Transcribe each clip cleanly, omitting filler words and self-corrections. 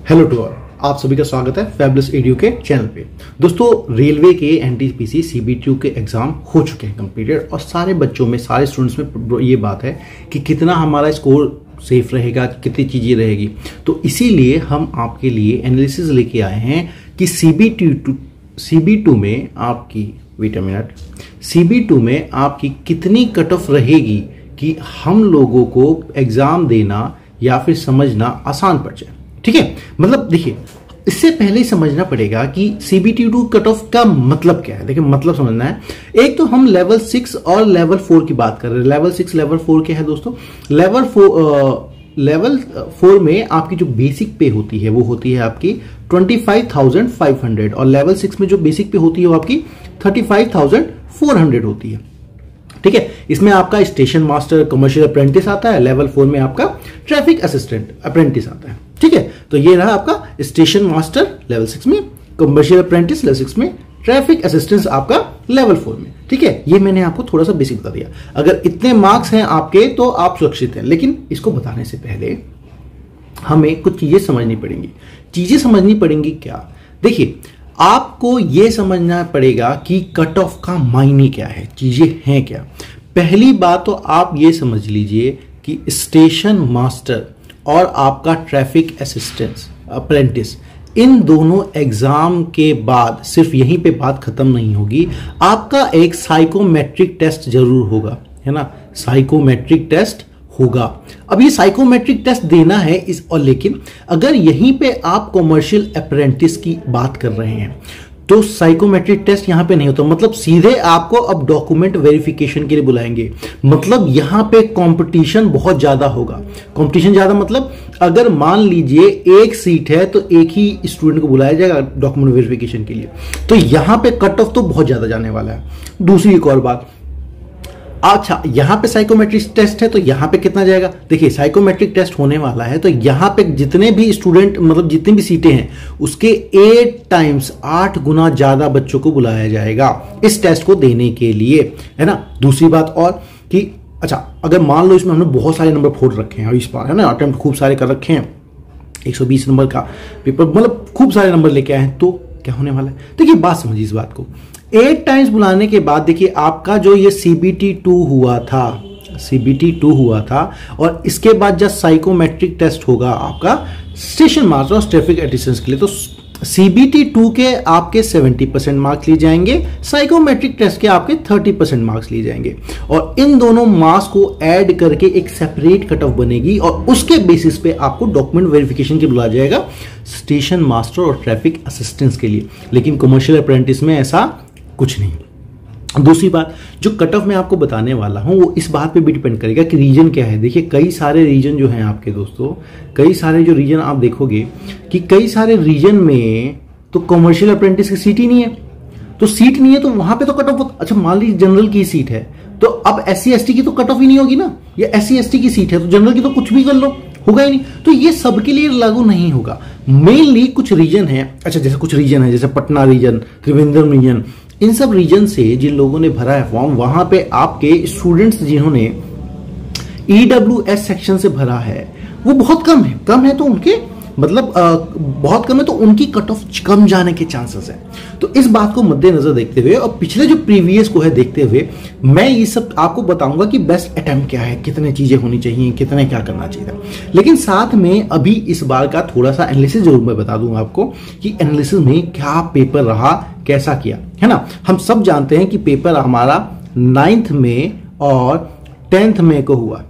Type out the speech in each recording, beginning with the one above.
Hello to all, आप सभी का स्वागत है फैबुलस एडू के चैनल पे। दोस्तों, रेलवे के एनटीपीसी सीबीटी के एग्जाम हो चुके हैं कंप्लीटेड और सारे बच्चों में, सारे स्टूडेंट्स में ये बात है कि कितना हमारा स्कोर सेफ रहेगा, कितनी चीजें रहेगी। तो इसीलिए हम आपके लिए एनालिसिस लेके आए हैं कि CB2 में आपकी CB2 में आपकी कितनी कट ऑफ रहेगी कि हम लोगों को एग्जाम देना या फिर समझना आसान पड़ जाए। ठीक है, मतलब देखिए, इससे पहले ही समझना पड़ेगा कि CBT2 कट ऑफ का मतलब क्या है। देखिए, मतलब समझना है। एक तो हम लेवल 6 और लेवल 4 की बात कर रहे हैं। लेवल 6 लेवल 4 क्या है दोस्तों? लेवल 4 में आपकी जो बेसिक पे होती है वो होती है आपकी 25,500 और लेवल 6 में जो बेसिक पे होती है वो आपकी 35,400 होती है। ठीक है, इसमें आपका स्टेशन मास्टर, कमर्शियल अप्रेंटिस आता है। लेवल 4 में आपका ट्रैफिक असिस्टेंट अप्रेंटिस आता है। ठीक है, तो ये रहा आपका स्टेशन मास्टर लेवल 6 में, कमर्शियल अप्रेंटिस लेवल 6 में, ट्रैफिक असिस्टेंट आपका लेवल 4 में। ठीक है, ये मैंने आपको थोड़ा सा बेसिक बता दिया। अगर इतने मार्क्स हैं आपके तो आप सुरक्षित हैं, लेकिन इसको बताने से पहले हमें कुछ चीजें समझनी पड़ेंगी। चीजें समझनी पड़ेंगी क्या? देखिए, आपको यह समझना पड़ेगा कि कट ऑफ का मायने क्या है, चीजें हैं क्या। पहली बात तो आप ये समझ लीजिए कि स्टेशन मास्टर और आपका ट्रैफिक असिस्टेंट अप्रेंटिस, इन दोनों एग्जाम के बाद सिर्फ यहीं पे बात खत्म नहीं होगी। आपका एक साइकोमेट्रिक टेस्ट जरूर होगा, है ना। साइकोमेट्रिक टेस्ट होगा। अब ये साइकोमेट्रिक टेस्ट देना है और लेकिन अगर यहीं पे आप कमर्शियल अप्रेंटिस की बात कर रहे हैं तो साइकोमेट्रिक टेस्ट यहां पे नहीं होता। मतलब सीधे आपको अब डॉक्यूमेंट वेरिफिकेशन के लिए बुलाएंगे। मतलब यहां पे कंपटीशन बहुत ज्यादा होगा। कंपटीशन ज्यादा मतलब अगर मान लीजिए एक सीट है तो एक ही स्टूडेंट को बुलाया जाएगा डॉक्यूमेंट वेरिफिकेशन के लिए, तो यहां पे कट ऑफ तो बहुत ज्यादा जाने वाला है। दूसरी एक और बात, अच्छा, यहां पे साइकोमेट्रिक टेस्ट है तो यहां पे कितना जाएगा? देखिए, साइकोमेट्रिक टेस्ट होने वाला है तो यहां पे जितने भी स्टूडेंट, मतलब जितनी भी सीटें हैं उसके 8 गुना ज्यादा बच्चों को बुलाया जाएगा इस टेस्ट को देने के लिए, है ना। दूसरी बात और कि अच्छा, अगर मान लो इसमें हमने बहुत सारे नंबर फोड़ रखे हैं और इस बार, है ना, अटेम्प्ट खूब सारे कर रखे हैं, 120 नंबर का पेपर, मतलब खूब सारे नंबर लेके आए हैं, तो क्या होने वाला है? देखिए, बात समझिए इस बात को। 8 टाइम्स बुलाने के बाद देखिए, आपका जो ये CBT2 हुआ था और इसके बाद जब साइकोमेट्रिक टेस्ट होगा आपका स्टेशन मास्टर और ट्रैफिक असिस्टेंट के लिए, तो CBT2 के आपके 70% मार्क्स लिए जाएंगे, साइकोमेट्रिक टेस्ट के आपके 30% मार्क्स लिए जाएंगे और इन दोनों मार्क्स को ऐड करके एक सेपरेट कट ऑफ बनेगी और उसके बेसिस पे आपको डॉक्यूमेंट वेरिफिकेशन के लिए बुलाया जाएगा स्टेशन मास्टर और ट्रैफिक असिस्टेंट्स के लिए। लेकिन कमर्शियल अप्रेंटिस में ऐसा कुछ नहीं। दूसरी बात, जो कट ऑफ मैं आपको बताने वाला हूं वो इस बात पे भी डिपेंड करेगा कि रीजन क्या है। देखिए, कई सारे रीजन जो हैं आपके दोस्तों, कई सारे जो रीजन आप देखोगे कि कई सारे रीजन में तो कमर्शियल अप्रेंटिस की सीट ही नहीं है। तो सीट नहीं है तो वहां पे तो कट ऑफ, अच्छा मान लीजिए जनरल की सीट है तो अब SC ST की तो कट ऑफ ही नहीं होगी ना, या SC ST की सीट है तो जनरल की तो कुछ भी कर लो, होगा ही नहीं। तो ये सबके लिए लागू नहीं होगा। मेनली कुछ रीजन है, अच्छा जैसे कुछ रीजन है, जैसे पटना रीजन, त्रिवेंद्रम रीजन, इन सब रीजन से जिन लोगों ने भरा है फॉर्म, वहां पे आपके स्टूडेंट्स जिन्होंने EWS सेक्शन से भरा है वो बहुत कम है तो उनके मतलब बहुत कम है तो उनकी कट ऑफ कम जाने के चांसेस है। तो इस बात को मद्देनजर देखते हुए और पिछले जो प्रीवियस को है देखते हुए मैं ये सब आपको बताऊंगा कि बेस्ट अटेम्प्ट क्या है, कितने चीजें होनी चाहिए, कितने क्या करना चाहिए। लेकिन साथ में अभी इस बार का थोड़ा सा एनालिसिस जरूर मैं बता दूंगा आपको कि एनालिसिस में क्या पेपर रहा, कैसा किया, है ना। हम सब जानते हैं कि पेपर हमारा 9th में और 10th में को हुआ,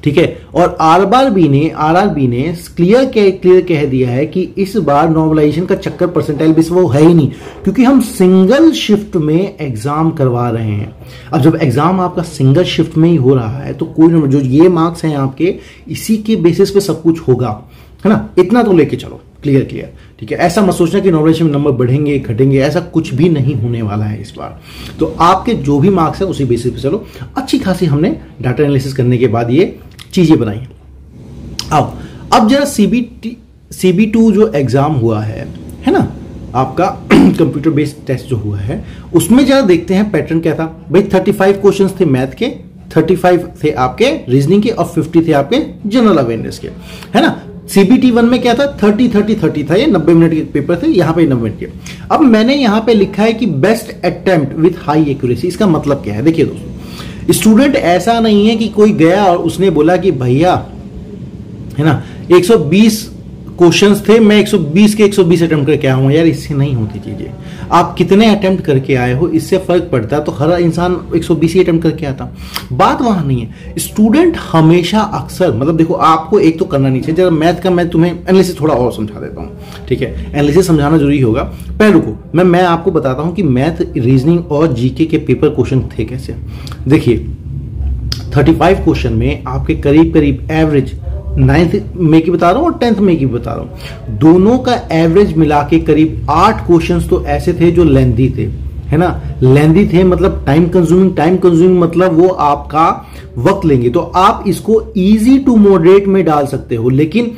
ठीक है। और RRB ने क्लियर कह दिया है कि इस बार नॉर्मलाइजेशन का चक्कर परसेंटाइल बेस वो है ही नहीं, क्योंकि हम सिंगल शिफ्ट में एग्जाम करवा रहे हैं। अब जब एग्जाम आपका सिंगल शिफ्ट में ही हो रहा है तो कोई नंबर, जो ये मार्क्स हैं आपके, इसी के बेसिस पे सब कुछ होगा, है ना। इतना तो लेके चलो, क्लियर, ठीक है। ऐसा मत सोचना कि नॉर्मलाइजेशन में नंबर बढ़ेंगे घटेंगे, ऐसा कुछ भी नहीं होने वाला है इस बार। तो आपके जो भी मार्क्स है उसी बेसिस पे चलो। अच्छी खासी हमने डाटा एनालिसिस करने के बाद ये चीजें बनाई। अब जरा CB2 जो एग्जाम हुआ है ना, आपका कंप्यूटर बेस्ड टेस्ट जो हुआ है, उसमें जरा देखते हैं पैटर्न क्या था। भाई 35 क्वेश्चंस थे मैथ के, 35 थे आपके रीजनिंग के और 50 थे आपके जनरल अवेयरनेस के, है ना। CBT 1 में क्या था, 30 था, ये 90 मिनट के पेपर थे, यहाँ पे 90 मिनट के। अब मैंने यहाँ पे लिखा है कि best attempt with high accuracy. इसका मतलब क्या है, देखिए दोस्तों, स्टूडेंट ऐसा नहीं है कि कोई गया और उसने बोला कि भैया है ना 120 क्वेश्चंस थे, मैं 120 के 120 अटेम्प्ट करके आया हूं। यार इससे नहीं होती चीजें। आप कितने अटेम्प्ट करके आए हो इससे फर्क पड़ता है। तो हर इंसान 120 ही अटेम्प्ट करके आता, बात वहां नहीं है। स्टूडेंट हमेशा अक्सर, मतलब देखो, आपको एक तो करना नहीं चाहिए। जरा मैथ का मैं तुम्हें एनालिसिस थोड़ा और समझा देता हूं, ठीक है। एनालिसिस समझाना जरूरी होगा। पहले रुको, मैं आपको बताता हूं कि मैथ, रीजनिंग और जीके के पेपर क्वेश्चन थे कैसे। देखिए 35 क्वेश्चन में आपके करीब करीब एवरेज 9th में की बता रहा हूं और 10th में की बता रहा हूं, दोनों का एवरेज मिला के करीब 8 क्वेश्चंस तो ऐसे थे जो लेंदी थे, है ना। लेंदी थे मतलब टाइम कंज्यूमिंग मतलब वो आपका वक्त लेंगे। तो आप इसको इजी टू मॉडरेट में डाल सकते हो, लेकिन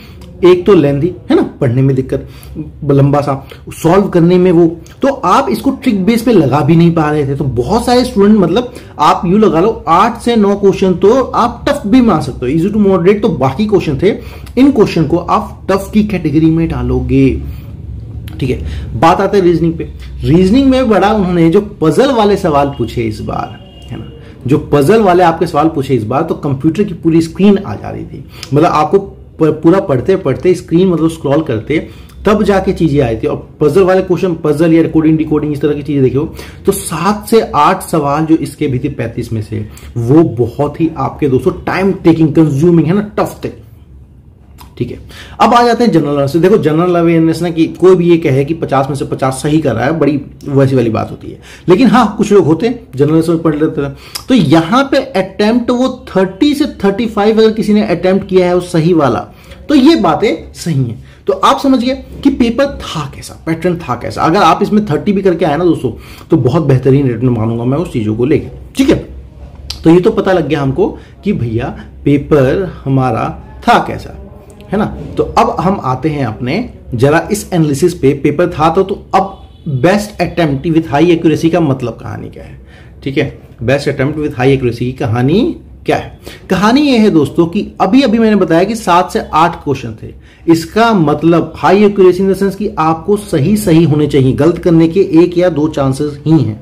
एक तो लेंदी है ना, पढ़ने में दिक्कत, लंबा सा, सॉल्व करने में वो, तो आप इसको ट्रिक बेस पे लगा भी नहीं पा रहे थे। तो बहुत सारे स्टूडेंट, मतलब आप यू लगा लो 8 से 9 क्वेश्चन तो आप टफ भी मान सकते हो, इजी टू मॉडरेट। तो बाकी क्वेश्चन थे, इन क्वेश्चन को आप टफ की कैटेगरी में डालोगे, ठीक है। बात आते हैं रीजनिंग पे। रीजनिंग में बड़ा उन्होंने जो पजल वाले सवाल पूछे इस बार, है ना, जो पजल वाले आपके सवाल पूछे इस बार, तो कंप्यूटर की पूरी स्क्रीन आ जा रही थी। मतलब आपको पूरा पढ़ते पढ़ते स्क्रीन मतलब स्क्रॉल करते तब जाके चीजें आई थी। और पजल वाले क्वेश्चन, पजल या कोडिंग डिकोडिंग इस तरह की चीजें देखो तो 7 से 8 सवाल जो इसके भी थे 35 में से, वो बहुत ही आपके दोस्तों टाइम टेकिंग, कंज्यूमिंग, है ना, टफ थे, ठीक है। अब आ जाते हैं जनरल अवेयरनेस। देखो जनरल अवेयरनेस ना, कि कोई भी ये कहे कि 50 में से 50 सही कर रहा है, बड़ी वैसी वाली बात होती है। लेकिन हाँ, कुछ लोग होते हैं जनरल अवेयरनेस में पढ़ लेते हैं। तो यहां पे अटेम्प्ट वो 30 से 35 अगर किसी ने अटेम्प्ट किया है वो सही वाला, तो ये बातें सही हैं। तो आप समझिए कि पेपर था कैसा, पैटर्न था कैसा। अगर आप इसमें 30 भी करके आए ना दोस्तों, तो बहुत बेहतरीन रिटर्न मानूंगा मैं उस चीजों को लेके, ठीक है। तो ये तो पता लग गया हमको कि भैया पेपर हमारा था कैसा, है ना। तो अब हम आते हैं अपने जरा इस एनालिसिस पे। पेपर था तो अब best attempt with high accuracy का मतलब कहानी क्या है, ठीक है। Best attempt with high accuracy की कहानी क्या है? कहानी यह है दोस्तों कि अभी अभी मैंने बताया कि 7 से 8 क्वेश्चन थे। इसका मतलब high accuracy in the sense कि आपको सही होने चाहिए, गलत करने के 1 या 2 चांसेस ही हैं,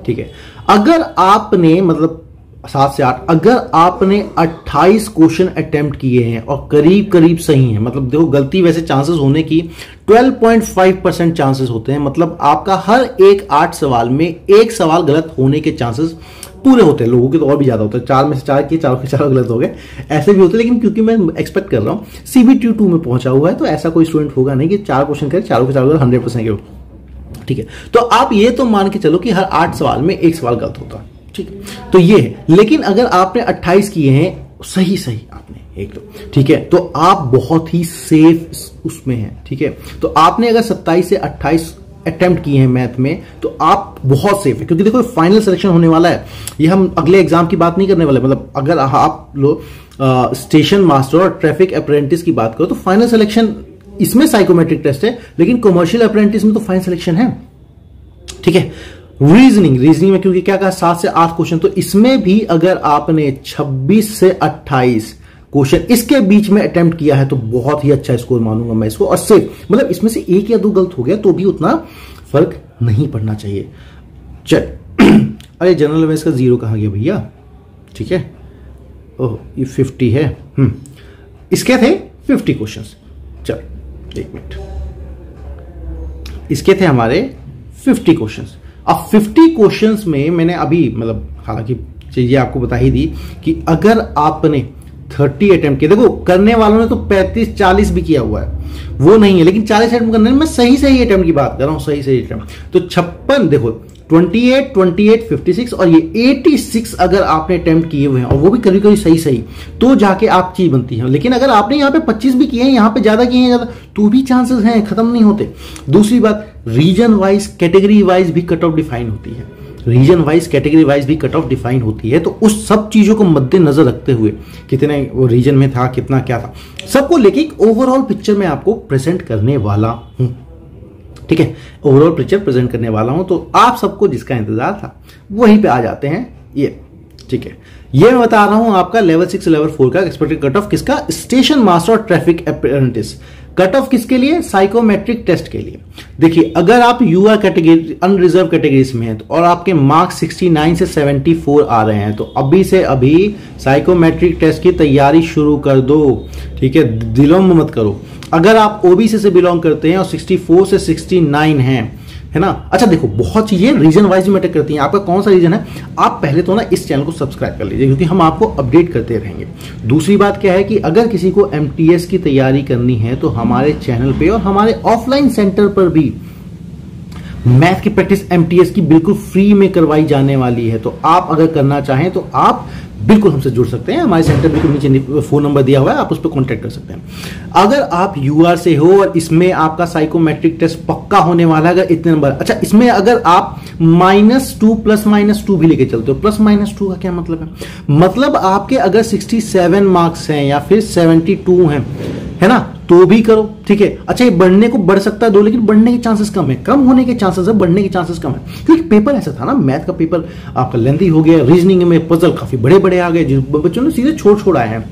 ठीक है। अगर आपने मतलब 7 से 8, अगर आपने 28 क्वेश्चन अटेम्प्ट किए हैं और करीब करीब सही है, मतलब देखो गलती वैसे चांसेस होने की 12.5% चांसेस होते हैं, मतलब आपका हर एक 8 सवाल में 1 सवाल गलत होने के चांसेस पूरे होते हैं। लोगों के तो और भी ज्यादा होता है, 4 में से 4 किए, 4 के 4 गलत हो गए, ऐसे भी होते हैं। लेकिन क्योंकि मैं एक्सपेक्ट कर रहा हूं CBT 2 में पहुंचा हुआ है, तो ऐसा कोई स्टूडेंट होगा नहीं कि 4 क्वेश्चन करे, 4 के 4 गलत 100% के, ठीक है। तो आप ये तो मान के चलो कि हर 8 सवाल में 1 सवाल गलत होता है, ठीक है। तो ये है। लेकिन अगर आपने 28 किए हैं सही आपने एक, तो ठीक है, तो आप बहुत ही सेफ उसमें हैं, ठीक है। तो आपने अगर 27 से 28 अटेम्प्ट किए हैं मैथ में, तो आप बहुत सेफ है। क्योंकि देखो फाइनल सिलेक्शन होने वाला है, ये हम अगले एग्जाम की बात नहीं करने वाले। मतलब अगर आप लोग स्टेशन मास्टर और ट्रैफिक अप्रेंटिस की बात करो तो फाइनल सिलेक्शन इसमें साइकोमेट्रिक टेस्ट है, लेकिन कमर्शियल अप्रेंटिस में तो फाइनल सिलेक्शन है, ठीक है। रीजनिंग में क्योंकि क्या कहा 7 से 8 क्वेश्चन, तो इसमें भी अगर आपने 26 से 28 क्वेश्चन इसके बीच में अटेम्प्ट किया है तो बहुत ही अच्छा स्कोर मानूंगा मैं इसको। और सिर्फ मतलब इसमें से 1 या 2 गलत हो गया तो भी उतना फर्क नहीं पड़ना चाहिए। चल अरे जनरल अवेयरनेस का 0 कहां गया भैया, ठीक है। ओह ये 50 है, इसके थे 50 क्वेश्चंस। चल 1 मिनट, इसके थे हमारे 50 क्वेश्चंस। अब 50 क्वेश्चंस में मैंने अभी मतलब हालांकि चीजें आपको बता ही दी कि अगर आपने 30 अटेम्प्ट किए, देखो करने वालों ने तो 35-40 भी किया हुआ है, वो नहीं है, लेकिन 40 अटेम्प्ट करने में मैं सही अटेम्प्ट की बात कर रहा हूं, सही अटेम्प्ट। तो 56 देखो 28, 56 और ये 86 अगर आपने अटेम्प्ट किए हुए हैं और वो भी कभी सही तो जाके आप चीज बनती है। लेकिन अगर आपने यहाँ पे 25 भी किए हैं, यहाँ पे ज्यादा किए हैं ज्यादा, तो भी चांसेस हैं, खत्म नहीं होते। दूसरी बात, रीजन वाइज कैटेगरी वाइज भी कट ऑफ डिफाइन होती है, रीजन वाइज कैटेगरी वाइज भी कट ऑफ डिफाइन होती है। तो उस सब चीजों को मद्देनजर रखते हुए कितने वो रीजन में था, कितना क्या था, सबको लेके एक ओवरऑल पिक्चर में आपको प्रेजेंट करने वाला हूं, ठीक है। ओवरऑल पिक्चर प्रेजेंट करने वाला हूं, तो आप सबको जिसका इंतजार था वहीं पे आ जाते हैं ये, ठीक है। ये मैं बता रहा हूं आपका लेवल 6 लेवल 4 का एक्सपेक्टेड कट ऑफ किसका, स्टेशन मास्टर और ट्रैफिक अप्रेंटिस। कट ऑफ किसके लिए, साइकोमेट्रिक टेस्ट के लिए। देखिए अगर आप यूआर कैटेगरी अनरिजर्व कैटेगरीज में हैं तो और आपके मार्क्स 69 से 74 आ रहे हैं तो अभी से अभी साइकोमेट्रिक टेस्ट की तैयारी शुरू कर दो, ठीक है, विलंब मत करो। अगर आप ओबीसी से बिलोंग करते हैं और 64 से 69 हैं, है ना। अच्छा देखो बहुत चीजें रीजन वाइज मैटर करती हैं, आपका कौन सा रीजन है। आप पहले तो ना इस चैनल को सब्सक्राइब कर लीजिए क्योंकि हम आपको अपडेट करते रहेंगे। दूसरी बात क्या है कि अगर किसी को एमटीएस की तैयारी करनी है तो हमारे चैनल पे और हमारे ऑफलाइन सेंटर पर भी मैथ की प्रैक्टिस एमटीएस की बिल्कुल फ्री में करवाई जाने वाली है। तो आप अगर करना चाहें तो आप बिल्कुल हमसे जुड़ सकते हैं। हमारे सेंटर बिल्कुल नीचे फोन नंबर दिया हुआ है, आप उस पर कांटेक्ट कर सकते हैं। अगर आप यूआर से हो और इसमें आपका साइकोमेट्रिक टेस्ट पक्का होने वाला है, अगर इतने नंबर, अच्छा इसमें अगर आप -2 +-2 भी लेके चलते हो, +-2 का क्या मतलब है, मतलब आपके अगर 67 मार्क्स हैं या फिर 72 हैं, है ना, तो भी करो, ठीक है। अच्छा ये बढ़ने को बढ़ सकता है 2, लेकिन बढ़ने के चांसेस कम है, कम होने के चांसेस है, बढ़ने के चांसेस कम है, क्योंकि पेपर ऐसा था ना, मैथ का पेपर आपका लेंथी हो गया, रीजनिंग में पजल काफी बड़े बड़े आ गए, जिस बच्चों ने सीधे छोड़ आए हैं।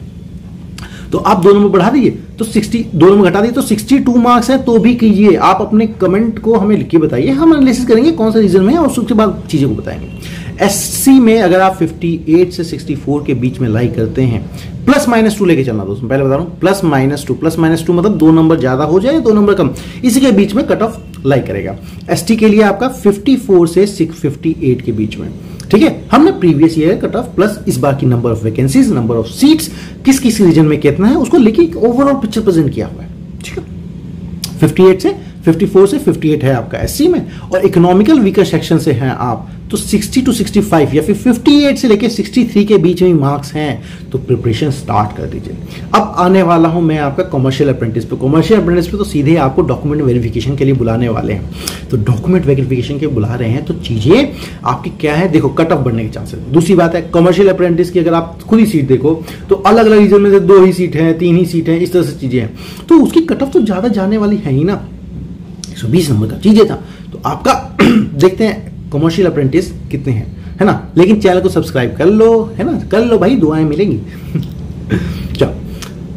तो आप 2 नंबर बढ़ा दीजिए तो 2 नंबर घटा दीजिए तो 62 मार्क्स है, तो भी कीजिए। आप अपने कमेंट को हमें लिख के बताइए, हम एनालिसिस करेंगे कौन सा रीजन में है और उसके बाद चीजों को बताएंगे। एससी में अगर आप 58 से 64 के बीच में लाई करते हैं, +-2 लेके चलना दोस्तों, पहले बता रहा हूं, +-2 मतलब 2 नंबर ज्यादा हो जाए 2 नंबर कम, इसी के बीच में कट ऑफ लाई करेगा। एसटी के लिए आपका 54 से 58 के बीच में, ठीक है। हमने previous year cut off plus इस बार की number of vacancies, number of seats, किस किस रीजन में कितना है उसको लेके एक ओवरऑल पिक्चर प्रेजेंट किया हुआ है, ठीक है। 54 से 58 है आपका एससी में, और इकोनॉमिकल वीकर सेक्शन से हैं आप तो 60 to 65 या फिर 58 से लेके 63 के बीच में मार्क्स हैं, तो प्रिपरेशन स्टार्ट कर दीजिए। अब आने वाला हूं मैं आपका कमर्शियल अप्रेंटिस पे। कमर्शियल अप्रेंटिस पे तो सीधे आपको डॉक्यूमेंट वेरिफिकेशन के लिए बुलाने वाले हैं, तो डॉक्यूमेंट वेरिफिकेशन के बुला रहे हैं तो चीजें आपकी क्या है, देखो कट ऑफ बढ़ने के चांसेस। दूसरी बात है कमर्शियल अप्रेंटिस की अगर आप खुद ही सीट देखो तो अलग अलग रीजन में से 2 ही सीट है, 3 ही सीट है, इस तरह से चीजें हैं, तो उसकी कट ऑफ तो ज्यादा जाने वाली है ही ना। 120 नंबर का चीजें था तो आपका देखते हैं कमर्शियल अप्रेंटिस कितने हैं, है ना। लेकिन चैनल को सब्सक्राइब कर लो, है ना, कर लो भाई, दुआएं मिलेंगी। चलो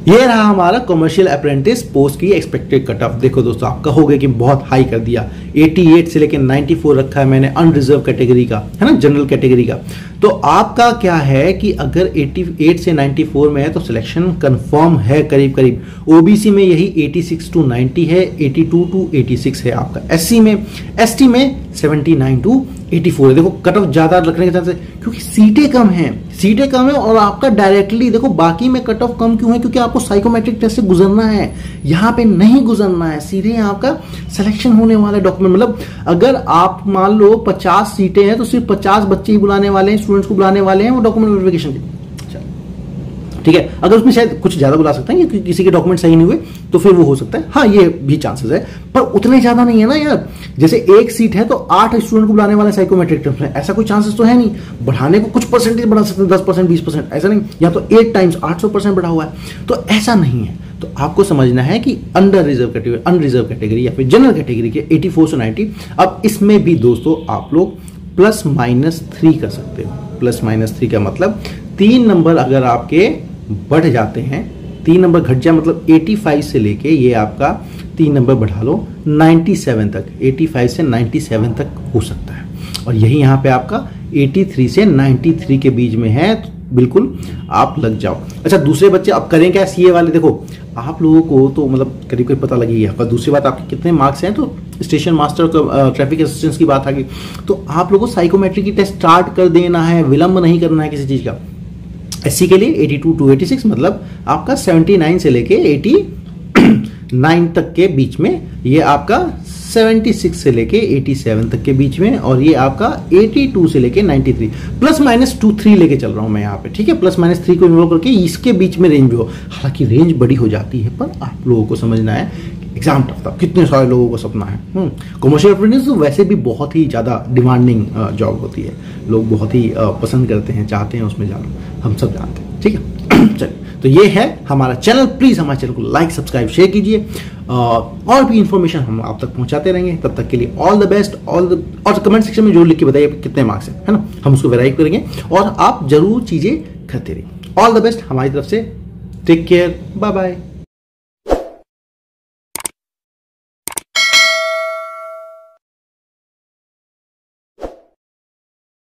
ये रहा हमारा कमर्शियल अप्रेंटिस पोस्ट की एक्सपेक्टेड कट ऑफ। देखो दोस्तों आप कहोगे कि बहुत हाई कर दिया, 88 से लेकर 94 रखा है मैंने अनरिजर्व कैटेगरी का, है ना, जनरल कैटेगरी का। तो आपका क्या है कि अगर 88 से 94 में है तो सिलेक्शन कंफर्म है करीब करीब। ओबीसी में यही 86 to 90 है, 82 to 86 है आपका। एससी में, एसटी में 79 to 84 है। देखो कट ऑफ ज्यादा रखने के चांसेस क्योंकि सीटें कम है और आपका डायरेक्टली देखो बाकी में कट ऑफ कम क्यों है, क्योंकि आपको साइकोमेट्रिक टेस्ट से गुजरना है, यहाँ पे नहीं गुजरना है, सीधे आपका सिलेक्शन होने वाला है डॉक्यूमेंट। मतलब अगर आप मान लो 50 सीटें हैं तो सिर्फ 50 बच्चे ही बुलाने वाले हैं, स्टूडेंट्स को बुलाने वाले हैं वो डॉक्यूमेंट वेरिफिकेशन के, ठीक है। अगर उसमें शायद कुछ ज्यादा बुला सकते हैं क्योंकि किसी के डॉक्यूमेंट सही नहीं हुए तो फिर वो हो सकता है, हाँ ये भी चांसेस है, पर उतने ज्यादा नहीं है ना यार। जैसे एक सीट है तो 8 स्टूडेंट को बुलाने वाले साइकोमेट्रिक टेस्ट में, ऐसा कोई चांसेस तो है नहीं। बढ़ाने को कुछ परसेंटेज बढ़ा सकते हैं, 10% 20%, ऐसा नहीं, या तो 8 टाइम्स 800% बढ़ा हुआ है, तो ऐसा नहीं है। तो आपको समझना है कि under reserve category, unreserve category या फिर जनरल कैटेगरी के 84 से 90। अब इसमें भी दोस्तों आप लोग +-3 कर सकते हो। +-3 का मतलब 3 नंबर अगर आपके बढ़ जाते हैं, 3 नंबर घट जाए मतलब 85 से लेके ये आपका 3 नंबर बढ़ा लो 97 तक, 85 से 97 तक हो सकता है। और यही यहाँ पे आपका 83 से 93 के बीच में है, तो बिल्कुल आप लग जाओ। अच्छा दूसरे बच्चे अब करें क्या, सीए वाले, देखो आप लोगों को तो मतलब करीब करीब पता लगी है। दूसरी बात आपके कितने मार्क्स हैं, तो स्टेशन मास्टर ट्रैफिक असिस्टेंस की बात आ गई, तो आप लोगों को साइकोमेट्री की टेस्ट स्टार्ट कर देना है, विलंब नहीं करना है किसी चीज का। एससी के लिए 82 to 86 मतलब आपका 79 से लेके 89 तक के बीच में, ये आपका 76 से लेके 87 तक के बीच में, और ये आपका 82 से लेके 93, +-2 लेके चल रहा हूं मैं यहाँ पे, ठीक है। +-3 को इन्वॉल्व करके इसके बीच में रेंज भी हो, हालांकि रेंज बड़ी हो जाती है, पर आप लोगों को समझना है एग्जाम टफ था, कितने सारे लोगों को सपना है। कमर्शियल अप्रेंटिस तो वैसे भी बहुत ही ज्यादा डिमांडिंग जॉब होती है, लोग बहुत ही पसंद करते हैं, चाहते हैं उसमें जाना, हम सब जानते हैं, ठीक है। चलिए तो ये है हमारा चैनल, प्लीज हमारे चैनल को लाइक सब्सक्राइब शेयर कीजिए, और भी इंफॉर्मेशन हम आप तक पहुंचाते रहेंगे। तब तक के लिए ऑल द बेस्ट, और कमेंट सेक्शन में जरूर लिख के बताइए कितने मार्क्स है ना, हम उसको वेरीफाई करेंगे और आप जरूर चीजें खतेरी। ऑल द बेस्ट हमारी तरफ से, टेक केयर, बाय बाय।